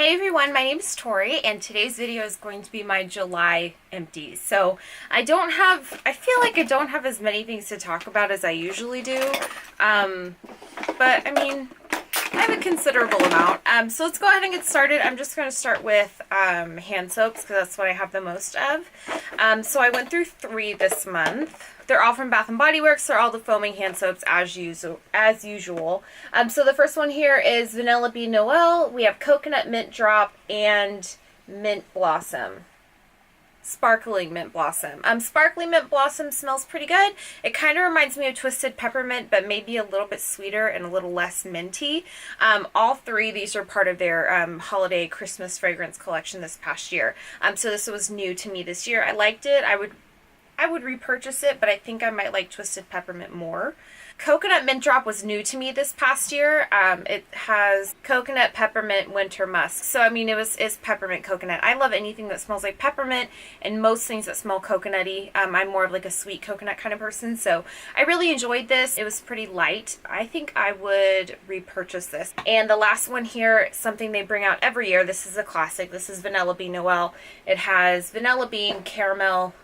Hey everyone, my name is Tori, and today's video is going to be my July empties. So I feel like I don't have as many things to talk about as I usually do, but I mean, I have a considerable amount. So let's go ahead and get started. I'm just going to start with hand soaps because that's what I have the most of. So I went through 3 this month. They're all from Bath & Body Works. They're all the foaming hand soaps as usual. So the first one here is Vanilla Bean Noel. We have Coconut Mint Drop and Mint Blossom. Sparkling Mint Blossom. Sparkling Mint Blossom smells pretty good. It kind of reminds me of Twisted Peppermint, but maybe a little bit sweeter and a little less minty. All 3, these are part of their holiday Christmas fragrance collection this past year. So this was new to me this year. I liked it. I would repurchase it, but I think I might like Twisted Peppermint more. Coconut Mint Drop was new to me this past year. It has coconut, peppermint, winter musk. So, I mean, it's peppermint coconut. I love anything that smells like peppermint and most things that smell coconutty. I'm more of like a sweet coconut kind of person. So, I really enjoyed this. It was pretty light. I think I would repurchase this. And the last one here, something they bring out every year. This is a classic. This is Vanilla Bean Noel. It has vanilla bean, caramel,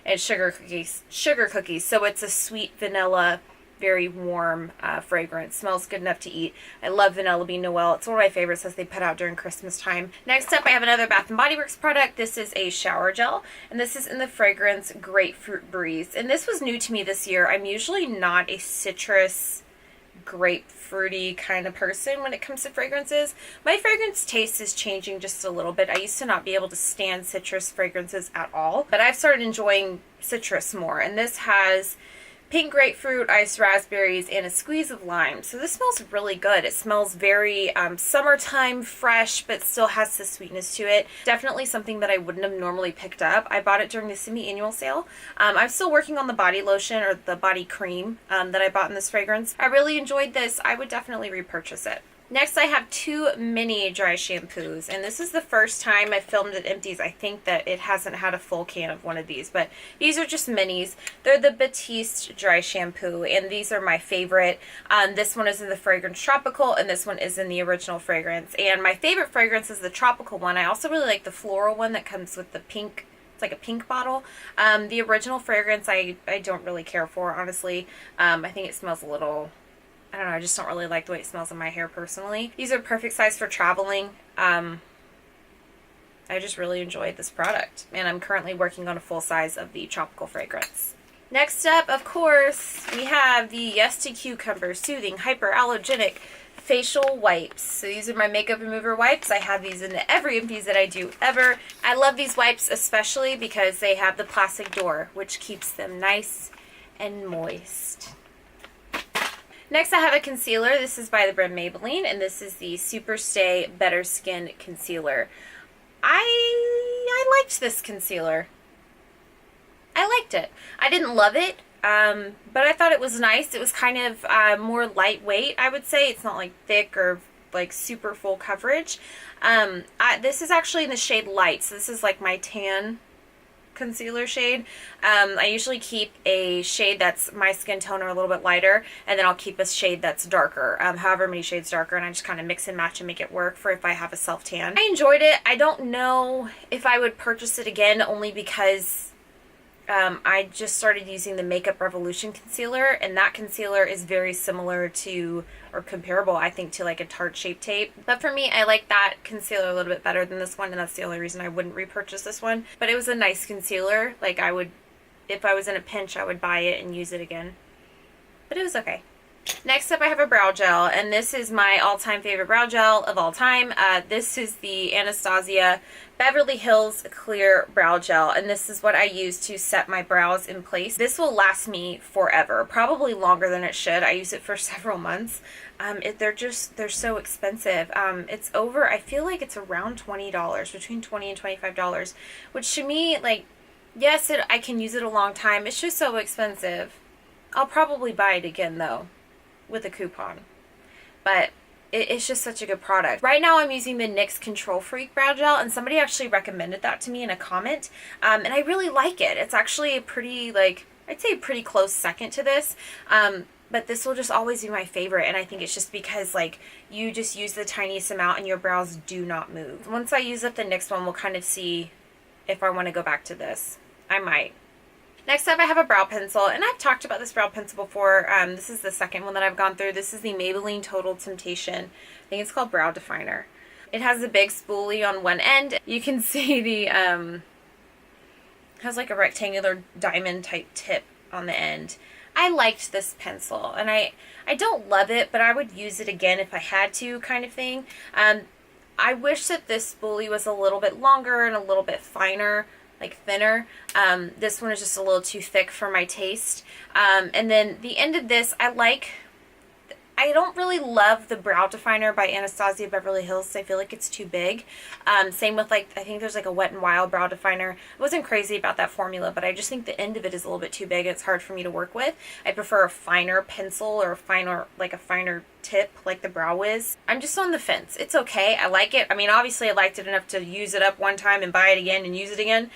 and sugar cookies. So it's a sweet vanilla, very warm fragrance. Smells good enough to eat. I love Vanilla Bean Noel. It's one of my favorites that they put out during Christmas time. Next up, I have another Bath & Body Works product. This is a shower gel, and this is in the fragrance Grapefruit Breeze. And this was new to me this year. I'm usually not a citrus, grapefruity kind of person when it comes to fragrances. My fragrance taste is changing just a little bit. I used to not be able to stand citrus fragrances at all, but I've started enjoying citrus more. And this has pink grapefruit, iced raspberries, and a squeeze of lime. So this smells really good. It smells very summertime fresh, but still has the sweetness to it. Definitely something that I wouldn't have normally picked up. I bought it during the semi-annual sale. I'm still working on the body lotion or the body cream that I bought in this fragrance. I really enjoyed this. I would definitely repurchase it. Next, I have 2 mini dry shampoos, and this is the first time I filmed at Empties. I think that it hasn't had a full can of one of these, but these are just minis. They're the Batiste dry shampoo, and these are my favorite. This one is in the fragrance Tropical, and this one is in the original fragrance. And my favorite fragrance is the Tropical one. I also really like the floral one that comes with the pink. It's like a pink bottle. The original fragrance I don't really care for, honestly. I think it smells a little, I don't know, I just don't really like the way it smells in my hair personally. These are perfect size for traveling. I just really enjoyed this product, and I'm currently working on a full size of the Tropical fragrance. Next up, of course, we have the Yes to Cucumber Soothing Hyperallergenic Facial Wipes. So these are my makeup remover wipes. I have these in every empties that I do ever. I love these wipes especially because they have the plastic door, which keeps them nice and moist. Next, I have a concealer. This is by the brand Maybelline, and this is the Super Stay Better Skin Concealer. I liked this concealer. I liked it. I didn't love it, but I thought it was nice. It was kind of more lightweight, I would say. It's not like thick or like super full coverage. This is actually in the shade Light, so this is like my tan concealer shade. I usually keep a shade that's my skin tone or a little bit lighter, and then I'll keep a shade that's darker, however many shades darker, and I just kind of mix and match and make it work for if I have a self tan. I enjoyed it. I don't know if I would purchase it again, only because I just started using the Makeup Revolution concealer, and that concealer is very similar to, or comparable, I think, to like a Tarte Shape Tape. But for me, I like that concealer a little bit better than this one, and that's the only reason I wouldn't repurchase this one. But it was a nice concealer. Like, I would, if I was in a pinch, I would buy it and use it again. But it was okay. Next up, I have a brow gel, and this is my all-time favorite brow gel of all time. This is the Anastasia Beverly Hills Clear Brow Gel, and this is what I use to set my brows in place. This will last me forever, probably longer than it should. I use it for several months. They're so expensive. It's over, I feel like it's around $20, between $20 and $25, which to me, like, yes, I can use it a long time. It's just so expensive. I'll probably buy it again, though, with a coupon. But it's just such a good product. Right now I'm using the NYX Control Freak Brow Gel, and somebody actually recommended that to me in a comment, and I really like it. It's actually a pretty, like, I'd say a pretty close second to this. but this will just always be my favorite, and I think it's just because like you just use the tiniest amount and your brows do not move. Once I use up the NYX one, we'll kind of see if I want to go back to this. I might. Next up, I have a brow pencil, and I've talked about this brow pencil before. This is the second one that I've gone through. This is the Maybelline Total Temptation. I think it's called Brow Definer. It has a big spoolie on one end. You can see the, has like a rectangular diamond type tip on the end. I liked this pencil, and I don't love it, but I would use it again if I had to, kind of thing. I wish that this spoolie was a little bit longer and a little bit finer, like thinner. This one is just a little too thick for my taste. And then the end of this, I don't really love the Brow Definer by Anastasia Beverly Hills. I feel like it's too big. Same with like, I think there's like a Wet n Wild Brow Definer. I wasn't crazy about that formula, but I just think the end of it is a little bit too big. It's hard for me to work with. I prefer a finer pencil or a finer tip like the Brow Wiz. I'm just on the fence. It's okay. I like it. I mean, obviously I liked it enough to use it up one time and buy it again and use it again.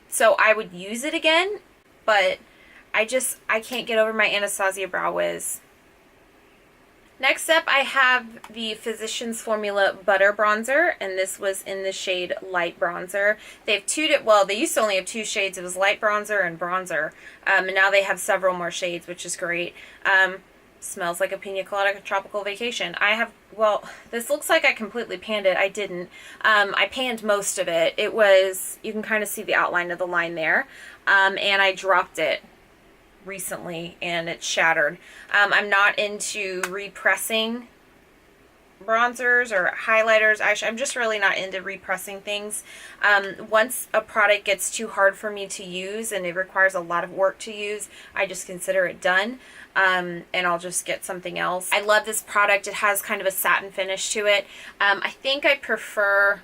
So I would use it again, but I can't get over my Anastasia Brow Wiz. Next up, I have the Physicians Formula Butter Bronzer, and this was in the shade Light Bronzer. They have well, they used to only have two shades. It was Light Bronzer and Bronzer, and now they have several more shades, which is great. Smells like a pina colada tropical vacation. Well, this looks like I completely panned it. I didn't. I panned most of it. You can kind of see the outline of the line there, and I dropped it recently and it shattered. I'm not into repressing bronzers or highlighters. I'm just really not into repressing things. Once a product gets too hard for me to use and it requires a lot of work to use, I just consider it done. And I'll just get something else. I love this product. It has kind of a satin finish to it. I think I prefer,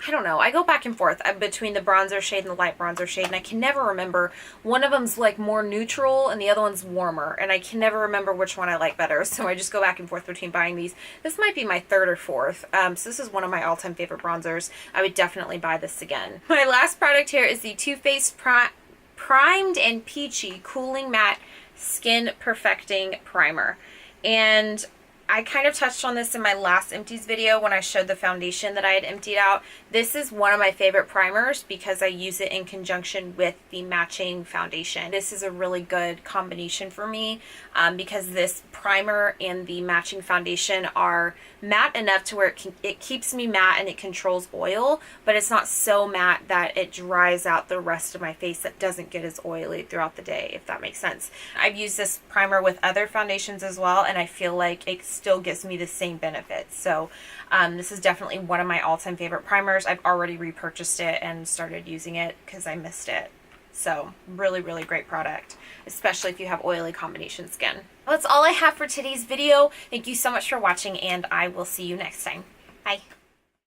I don't know, I go back and forth between the bronzer shade and the light bronzer shade, and I can never remember. One of them's like more neutral and the other one's warmer, and I can never remember which one I like better, so I just go back and forth between buying these. This might be my third or fourth, so this is one of my all-time favorite bronzers. I would definitely buy this again. My last product here is the Too Faced Primed and Peachy Cooling Matte Skin Perfecting Primer, and I kind of touched on this in my last Empties video when I showed the foundation that I had emptied out. This is one of my favorite primers because I use it in conjunction with the matching foundation. This is a really good combination for me because this primer and the matching foundation are matte enough to where it keeps me matte and it controls oil, but it's not so matte that it dries out the rest of my face that doesn't get as oily throughout the day, if that makes sense. I've used this primer with other foundations as well, and I feel like it still gives me the same benefits. So this is definitely one of my all-time favorite primers. I've already repurchased it and started using it because I missed it. So really, really great product, especially if you have oily combination skin. Well, that's all I have for today's video. Thank you so much for watching, and I will see you next time. Bye.